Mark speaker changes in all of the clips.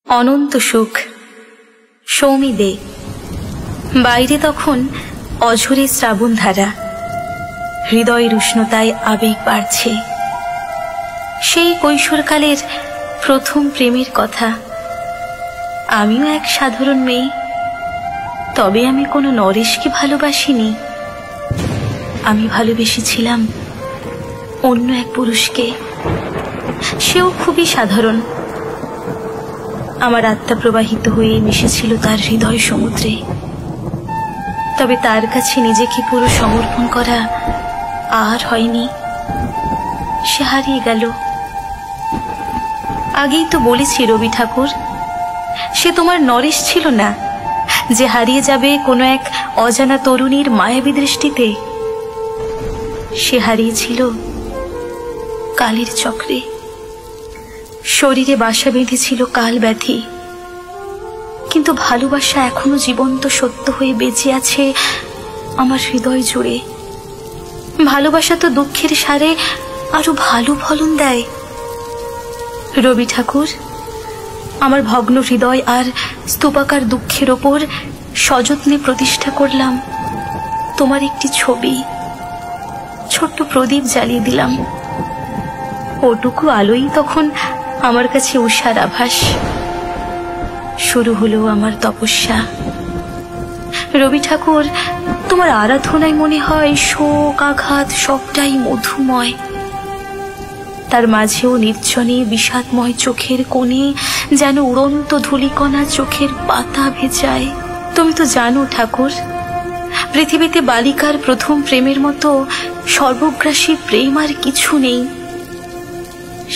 Speaker 1: অনন্ত সুখ। সৌমি দে। বাইরে তখন অঝরে শ্রাবণ ধারা, হৃদয়ের উষ্ণতায় আবেগ বাড়ছে। সেই কৈশোরকালের প্রথম প্রেমের কথা। আমিও এক সাধারণ মেয়ে, তবে আমি কোনো নরেশকে ভালোবাসিনি। আমি ভালোবেসেছিলাম অন্য এক পুরুষকে। সেও খুবই সাধারণ। আমার আত্মা প্রবাহিত হয়ে মিশেছিল তার হৃদয় সমুদ্রে। তবে তার কাছে নিজেকে পুরো সমর্পণ করা আর হয়নি। সে হারিয়ে গেল। আগেই তো বলেছি রবি ঠাকুর, সে তোমার নরেশ ছিল না যে হারিয়ে যাবে কোনো এক অজানা তরুণীর মায়াবী দৃষ্টিতে। সে হারিয়েছিল কালের চক্রে। শরীরে বাসা বেঁধেছিল কাল ব্যাধি, কিন্তু ভালোবাসা এখনো জীবন্ত সত্য হয়ে বেঁচে আছে আমার হৃদয় জুড়ে। ভালোবাসা তো দুঃখের সারে আরো ভালো ফলন দেয়। রবি ঠাকুর, আমার ভগ্ন হৃদয় আর স্তূপাকার দুঃখের ওপর সযত্নে প্রতিষ্ঠা করলাম তোমার একটি ছবি। ছোট্ট প্রদীপ জ্বালিয়ে দিলাম। ওটুকু আলোই তখন আমার কাছে উষার আভাস। শুরু হলো আমার তপস্যা। রবি ঠাকুর, তোমার আরাধনায় মনে হয় শোক আঘাত সবটাই মধুময়। তার মাঝেও নির্জনে বিষাদময় চোখের কোণে যেন উড়ন্ত ধূলিকণা চোখের পাতা ভেজায়। তুমি তো জানো ঠাকুর, পৃথিবীতে বালিকার প্রথম প্রেমের মতো সর্বগ্রাসী প্রেম আর কিছু নেই।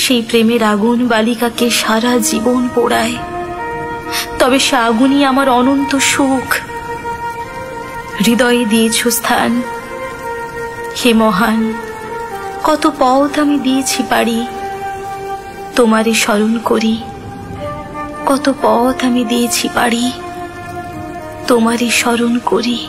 Speaker 1: সেই প্রেমের আগুন বালিকাকে সারা জীবন পোড়ায়। তবে সে আগুনই আমার অনন্ত সুখ। হৃদয়ে দিয়েছ স্থান। হে মহান, কত পথ আমি দিয়েছি পাড়ি তোমারে স্মরণ করি। কত পথ আমি দিয়েছি পাড়ি তোমারে স্মরণ করি।